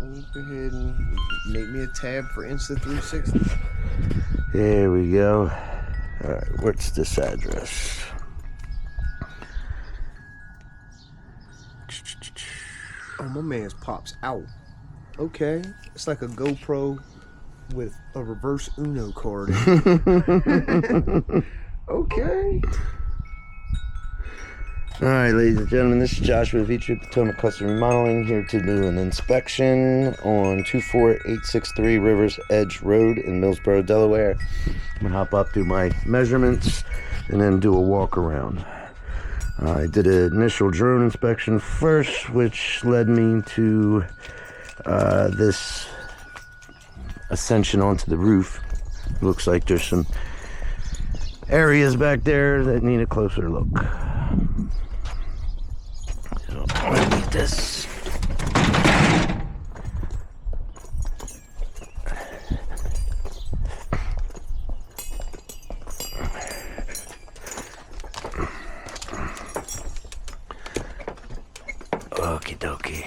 Go ahead and make me a tab for Insta360. There we go. Alright, what's this address? Oh, my man's pops out. Okay. It's like a GoPro with a reverse Uno card in it. Okay. Alright, ladies and gentlemen, this is Joshua with V-Trip Potomac Custom Remodeling, here to do an inspection on 24863 Rivers Edge Road in Millsboro, Delaware. I'm going to hop up, do my measurements, and then do a walk around. I did an initial drone inspection first, which led me to this ascension onto the roof. Looks like there's some areas back there that need a closer look. So I'm gonna need this. Okie dokie.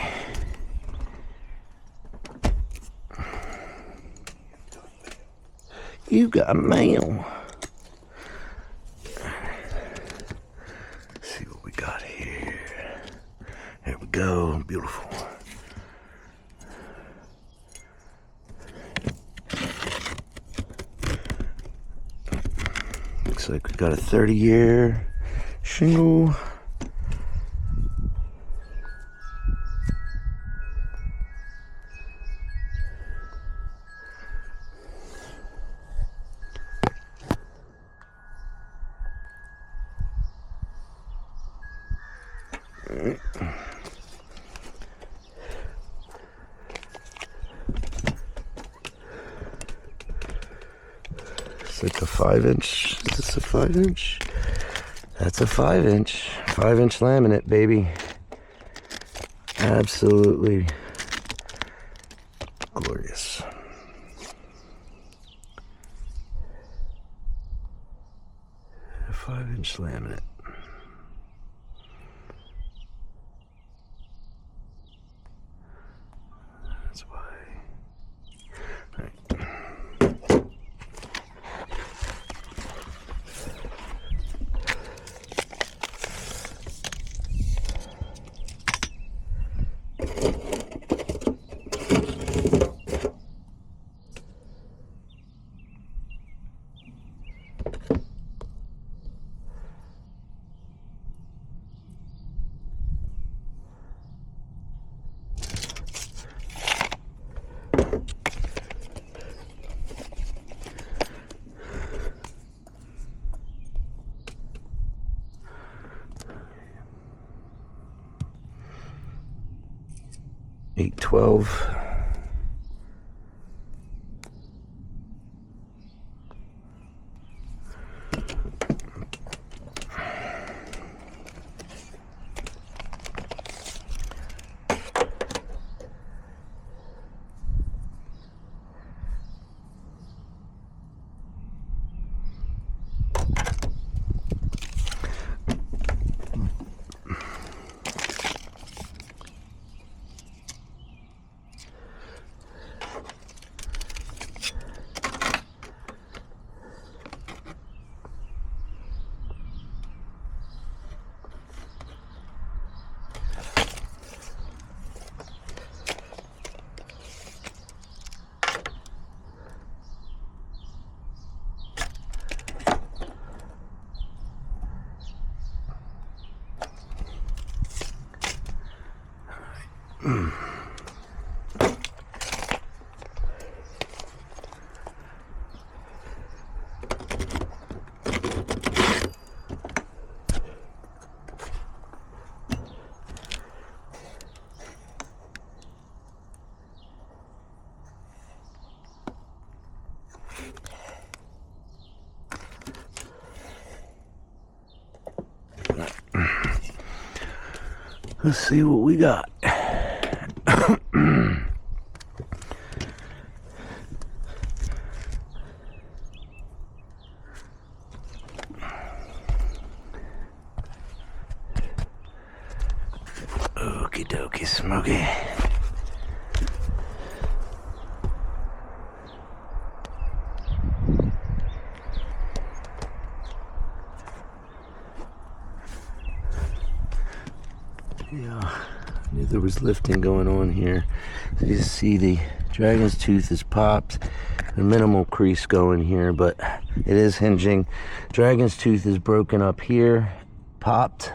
You got mail. Let's see what we got here. There we go. Beautiful. Looks like we got a 30-year shingle. It's like a 5-inch. Is this a 5-inch? That's a 5-inch. 5-inch laminate, baby. Absolutely glorious. A 5-inch laminate. That's why. All right. 812. Let's see what we got. Okie dokie, Smokey. Yeah, I knew there was lifting going on here. So you see the Dragon's Tooth is popped. A minimal crease going here, but it is hinging. Dragon's Tooth is broken up here, popped.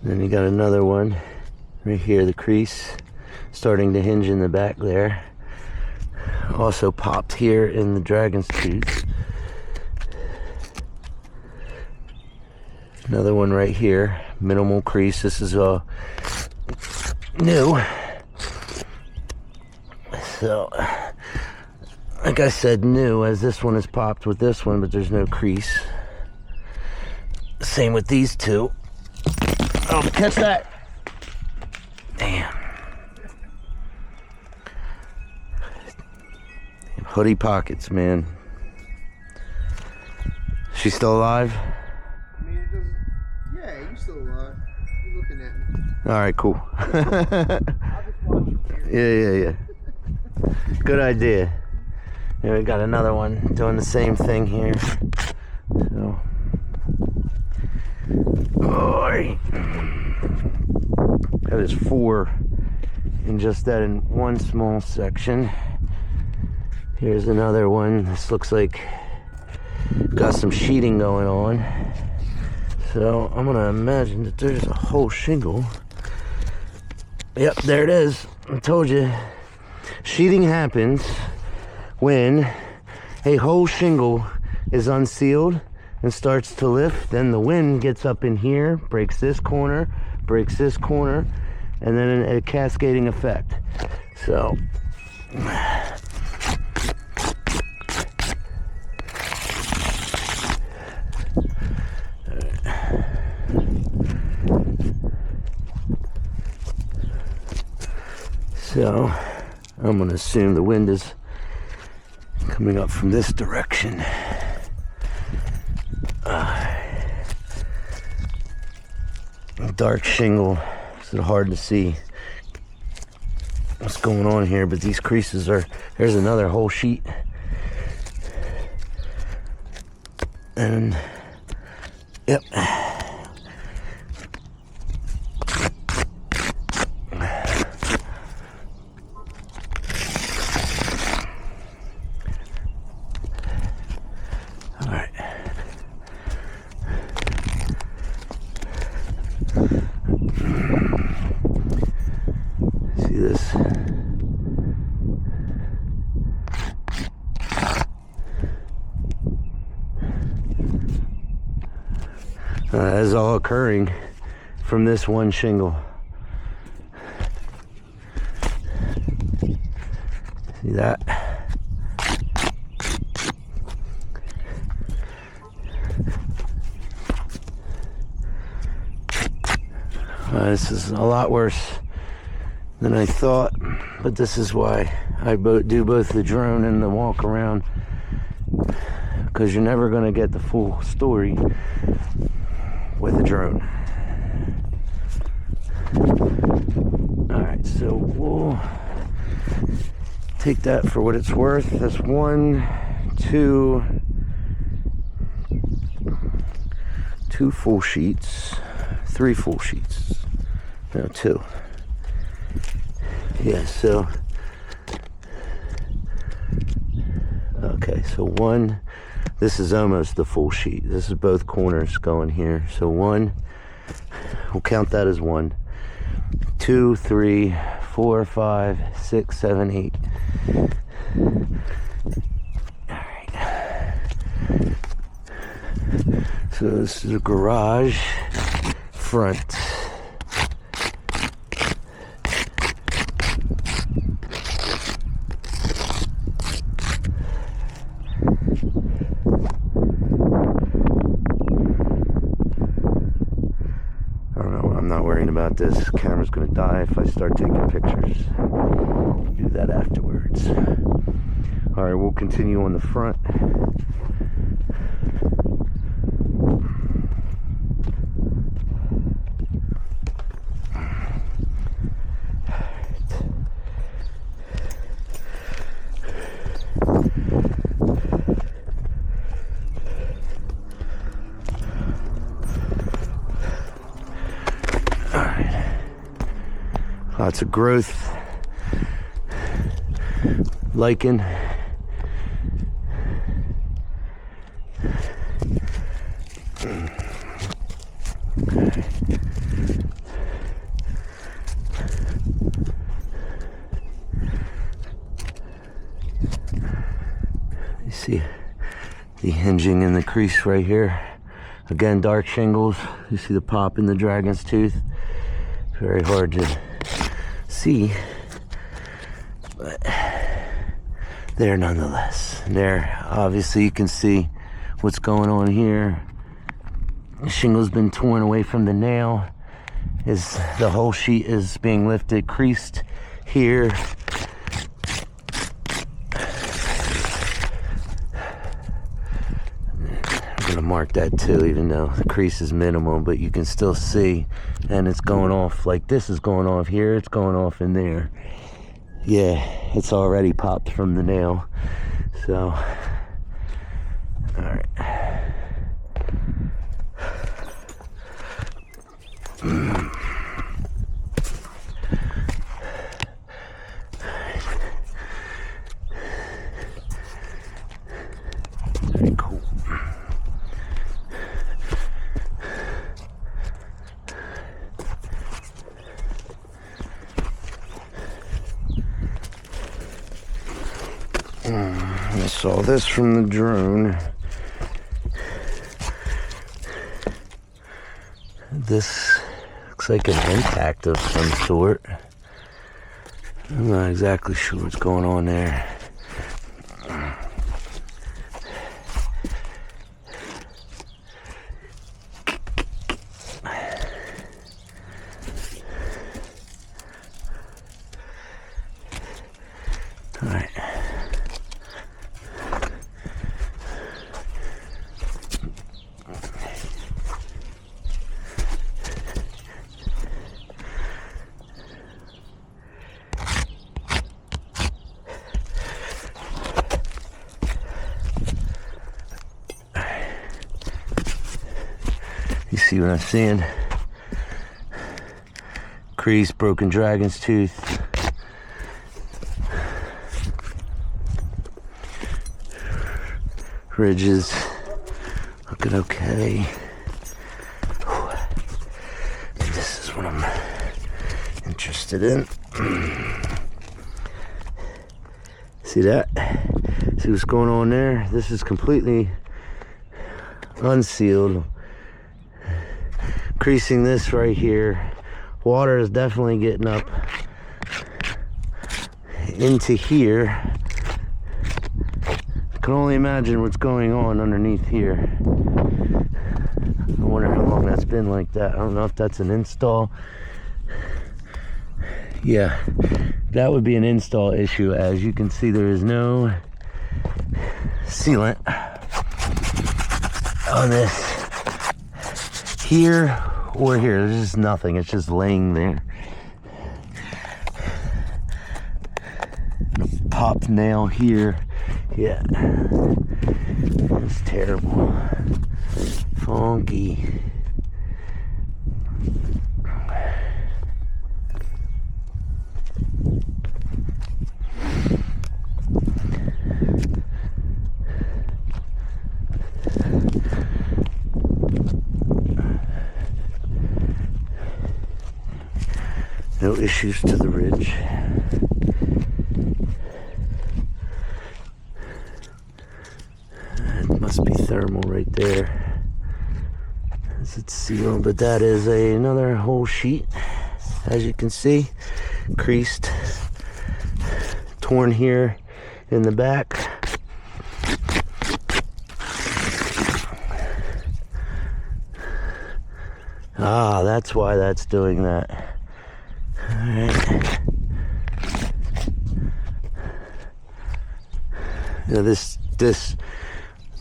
Then you got another one right here, the crease starting to hinge in the back there. Also popped here in the Dragon's Tooth. Another one right here, minimal crease. This is new. So, like I said, new, as this one is popped with this one, but there's no crease. Same with these two. Oh, catch that! Damn. Hoodie pockets, man. She's still alive? I mean, it doesn't. Yeah, you're still alive. You're looking at me. All right, cool. I'll just watch you here. Yeah. Good idea. Here we got another one doing the same thing here. So, that is 4 in just that in one small section. Here's another one. This looks like got some sheeting going on. So I'm gonna imagine that there's a whole shingle. Yep, there it is. I told you. Sheeting happens when a whole shingle is unsealed and starts to lift. Then the wind gets up in here, breaks this corner, and then a cascading effect. So I'm going to assume the wind is coming up from this direction. Dark shingle, so hard to see what's going on here, but these creases are, there's another whole sheet. And, yep. That is all occurring from this one shingle. See that? This is a lot worse than I thought, but this is why I do both the drone and the walk around, because you're never going to get the full story with a drone. Alright, so we'll take that for what it's worth. That's 1, 2 full sheets, 3 full sheets. No, 2. Yeah, so okay, so 1, this is almost the full sheet. This is both corners going here. So 1, we'll count that as 1, 2, 3, 4, 5, 6, 7, 8. All right. So this is a garage front. About this camera's gonna die if I start taking pictures. Do that afterwards. All right, we'll continue on the front. Lots of growth. Lichen. You see the hinging in the crease right here. Again, dark shingles. You see the pop in the dragon's tooth. Very hard to see, but there nonetheless. There, obviously you can see what's going on here. The shingle's been torn away from the nail. The whole sheet is being lifted, creased here. I'm gonna mark that too, even though the crease is minimal, but you can still see, and it's going off, like this is going off here, it's going off in there. Yeah, it's already popped from the nail. So, all right. Very cool. I saw this from the drone. This looks like an impact of some sort. I'm not exactly sure what's going on there. All right. You see what I'm seeing? Crease, broken dragon's tooth. Ridges looking okay. And this is what I'm interested in. See that? See what's going on there? This is completely unsealed. Creasing this right here. Water is definitely getting up into here. I can only imagine what's going on underneath here. I wonder how long that's been like that. I don't know if that's an install. Yeah, that would be an install issue. As you can see, there is no sealant on this here or here. There's just nothing. It's just laying there. A popped nail here. Yeah, it's terrible. Funky. No issues to the ridge. It must be thermal right there. As it's sealed, but that is another whole sheet. As you can see, creased, torn here in the back. Ah, that's why that's doing that. Alright. Now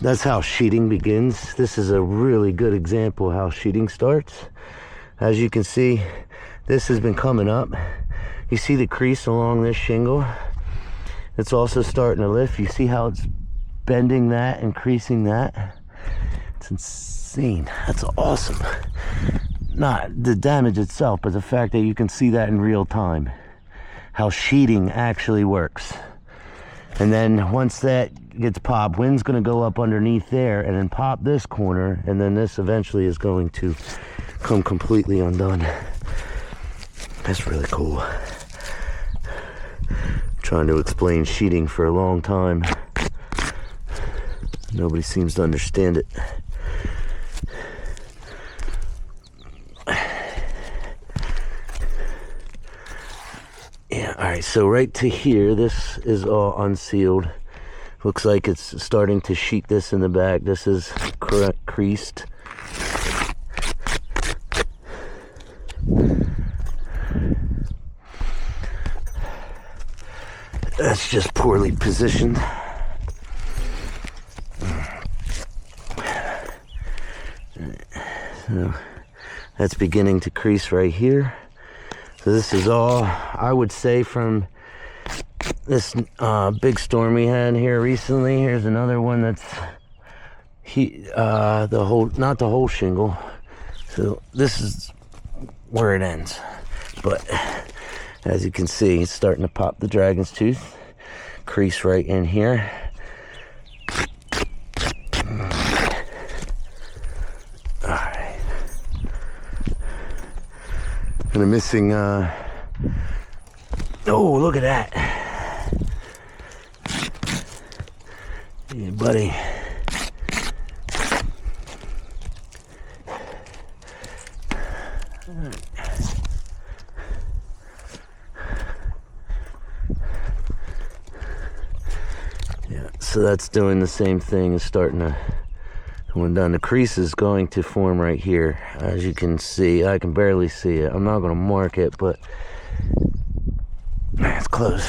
that's how sheeting begins. This is a really good example of how sheeting starts. As you can see, this has been coming up. You see the crease along this shingle? It's also starting to lift. You see how it's bending that and creasing that? It's insane. That's awesome. not the damage itself, but the fact that you can see that in real time, how sheeting actually works. And then once that gets popped, wind's going to go up underneath there and then pop this corner, and then this eventually is going to come completely undone. That's really cool. Trying to explain sheeting for a long time. Nobody seems to understand it. Yeah, alright, so right to here, this is all unsealed. Looks like it's starting to sheet this in the back. This is creased. That's just poorly positioned. So that's beginning to crease right here. So this is all, I would say, from this big storm we had here recently. Here's another one that's not the whole shingle. So this is where it ends. But as you can see, it's starting to pop the dragon's tooth. Crease right in here. Alright. And I'm missing, oh, look at that. Yeah, buddy. So that's doing the same thing, is starting to go down. The crease is going to form right here. As you can see, I can barely see it. I'm not going to mark it, but it's close.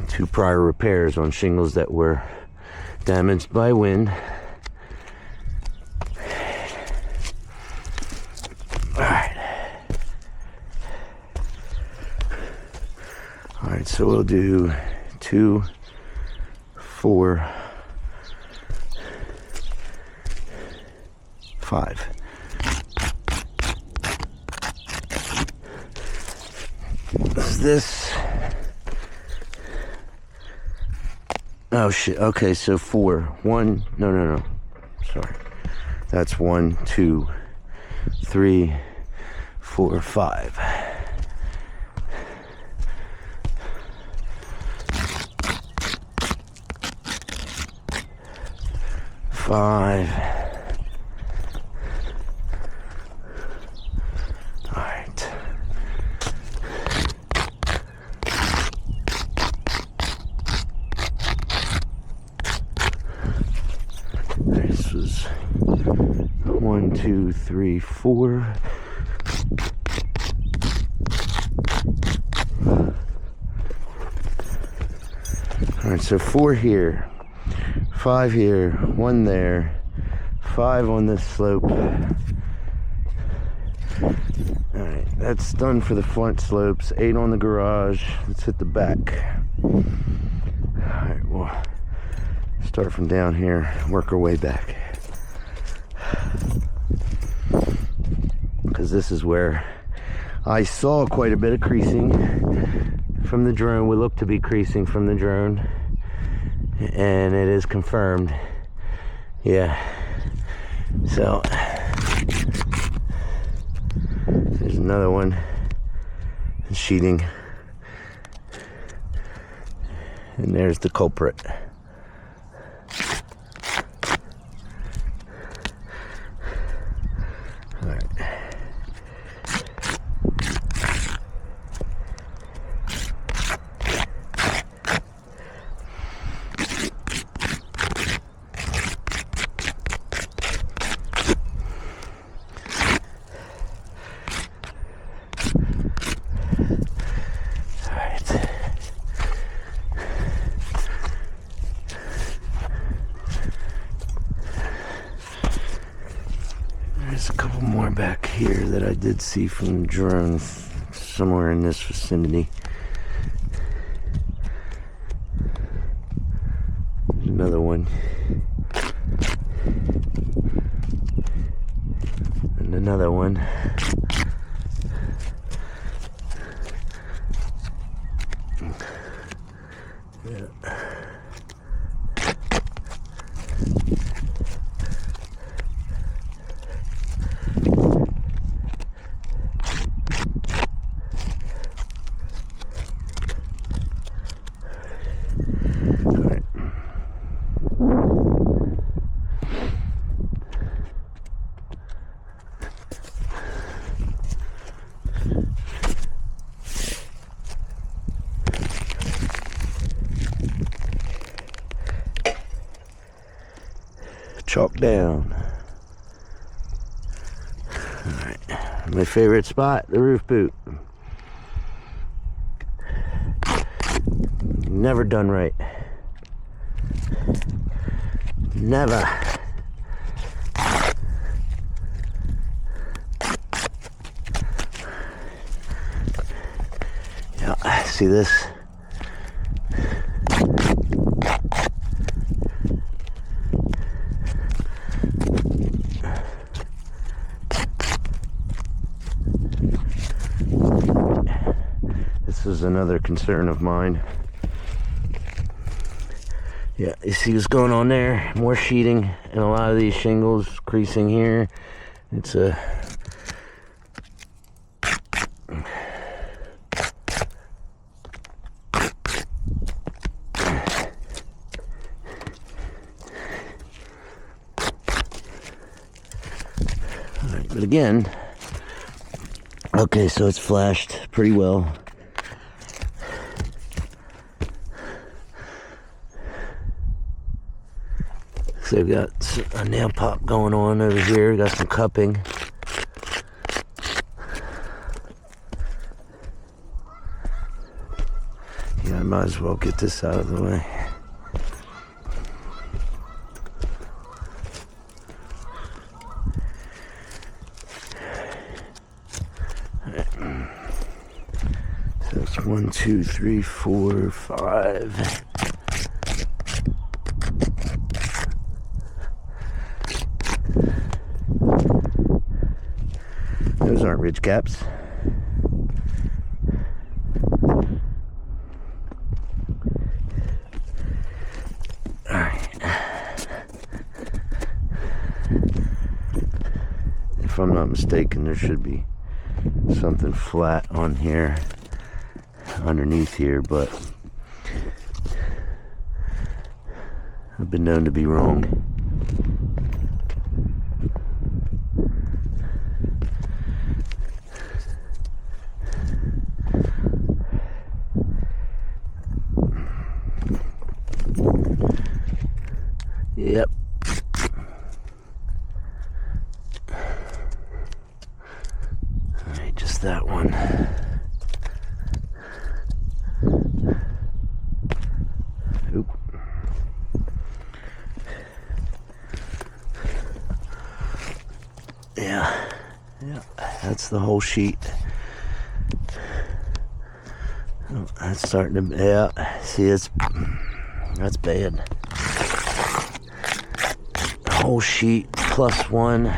Two prior repairs on shingles that were damaged by wind. Alright, so we'll do 2, 4, 5. Is this? Oh shit, okay, so 4. 1, no. Sorry. That's 1, 2, 3, 4, 5. Five. All right. This was 1, 2, 3, 4. All right, so 4 here. 5 here, 1 there, 5 on this slope. Alright, that's done for the front slopes. 8 on the garage. Let's hit the back. Alright, we'll start from down here, work our way back. Because this is where I saw quite a bit of creasing from the drone. We look to be creasing from the drone. And it is confirmed. Yeah. So there's another one. Sheeting. And there's the culprit. All right. There's a couple more back here that I did see from the drone somewhere in this vicinity. Another one. And another one. Yeah. Chalk down. Alright. My favorite spot, the roof boot. Never done right. Never. Yeah, see this? This is another concern of mine. Yeah, you see what's going on there? More sheeting and a lot of these shingles creasing here. It's a Alright, but again, okay, so it's flashed pretty well. So we've got a nail pop going on over here. We got some cupping. Yeah, I might as well get this out of the way. Right. So it's 1, 2, 3, 4, 5. Those aren't ridge caps. Alright. If I'm not mistaken, there should be something flat on here, underneath here, but I've been known to be wrong. Yep. Alright, just that one. Oop. Yeah. Yeah. That's the whole sheet. Oh, that's starting to, yeah. See, that's bad. Whole sheet plus one.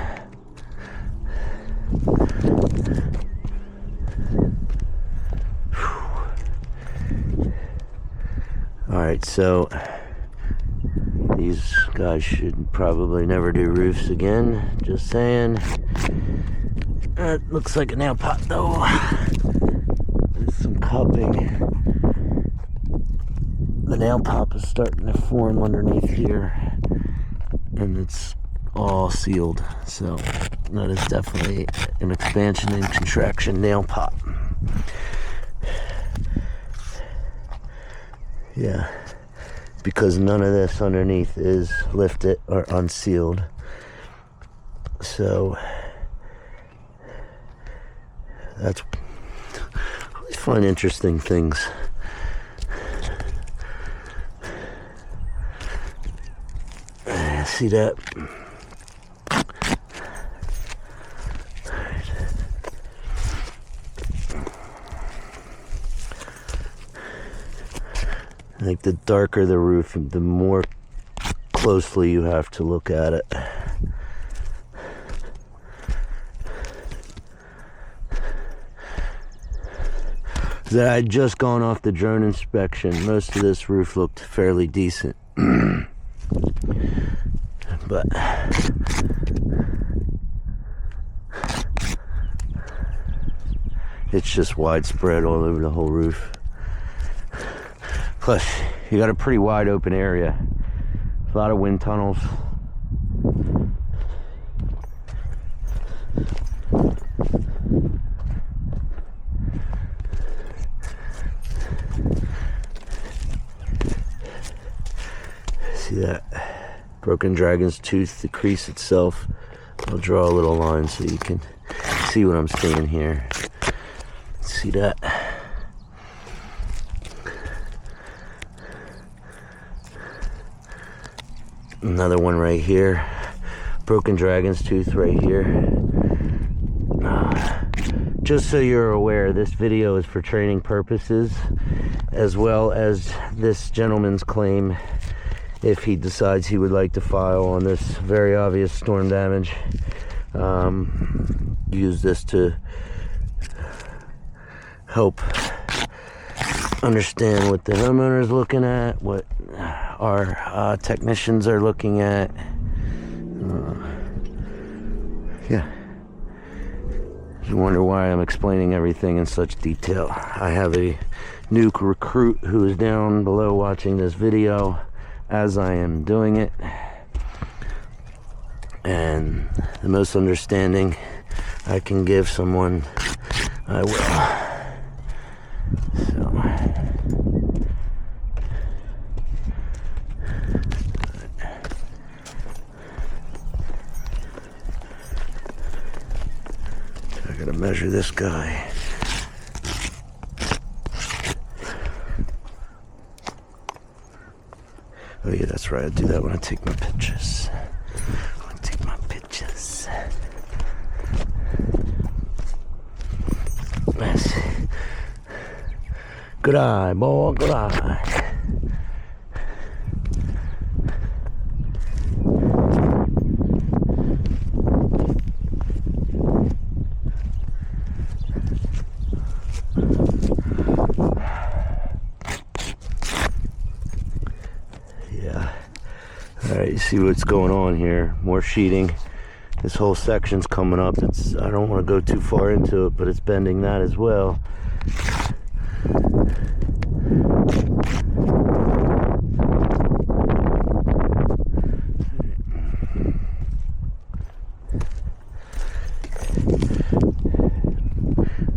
Alright, so these guys should probably never do roofs again. Just saying. That looks like a nail pot though. There's some cupping. The nail pop is starting to form underneath here. And it's all sealed, so that is definitely an expansion and contraction nail pop. Yeah, because none of this underneath is lifted or unsealed. So that's, I always find interesting things. See that? the darker the roof, the more closely you have to look at it. That I'd just gone off the drone inspection. Most of this roof looked fairly decent. But it's just widespread all over the whole roof. Plus, you got a pretty wide open area. A lot of wind tunnels. See that broken dragon's tooth, the crease itself. I'll draw a little line so you can see what I'm seeing here. See that? Another one right here. Broken dragon's tooth right here. Just so you're aware, this video is for training purposes, as well as this gentleman's claim if he decides he would like to file on this very obvious storm damage. Use this to help understand what the homeowner is looking at, what our technicians are looking at. Yeah. You wonder why I'm explaining everything in such detail. I have a new recruit who is down below watching this video as I am doing it, and the most understanding I can give someone, I will. So I gotta measure this guy. Oh yeah, that's right. I do that when I take my pictures. Yes. Good eye, boy. Good eye. Alright, you see what's going on here. More sheeting. This whole section's coming up. I don't want to go too far into it, but it's bending that as well.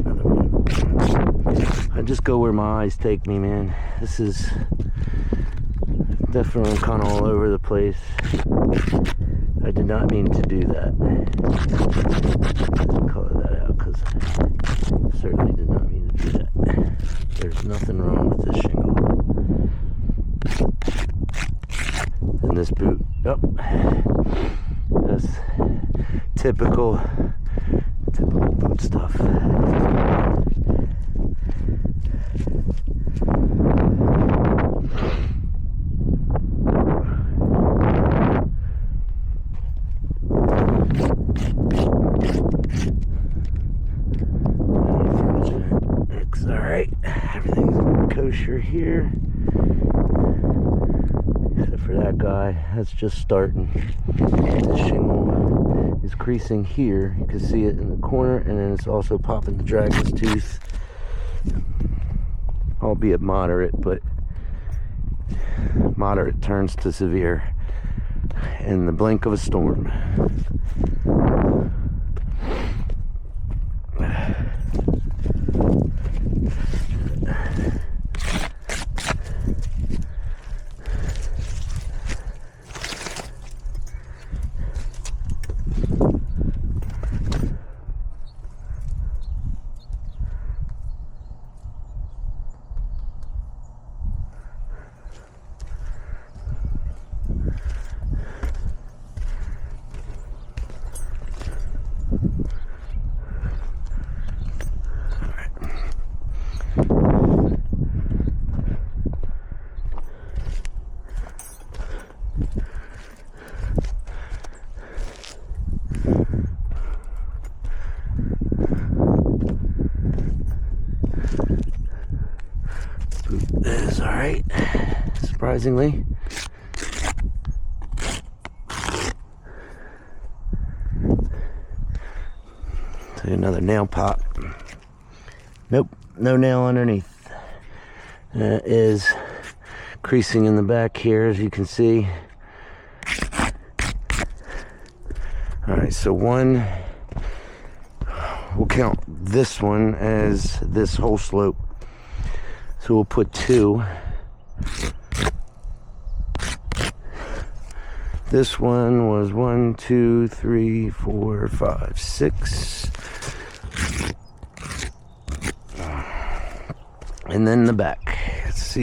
Another one. I just go where my eyes take me, man. This is definitely kind of all over the place. I did not mean to do that. Color that out because I certainly did not mean to do that. There's nothing wrong with this shingle. And this boot, yep, that's typical boot stuff. Alright, everything's kosher here. Except for that guy, that's just starting. The shingle is creasing here. You can see it in the corner, and then it's also popping the dragon's tooth. Albeit moderate, but moderate turns to severe in the blink of a storm. That is alright, surprisingly. So another nail pop. Nope, no nail underneath. Is creasing in the back here, as you can see. Alright, so one, we'll count this one as this whole slope. So we'll put 2. This one was 1, 2, 3, 4, 5, 6. And then the back. Let's see.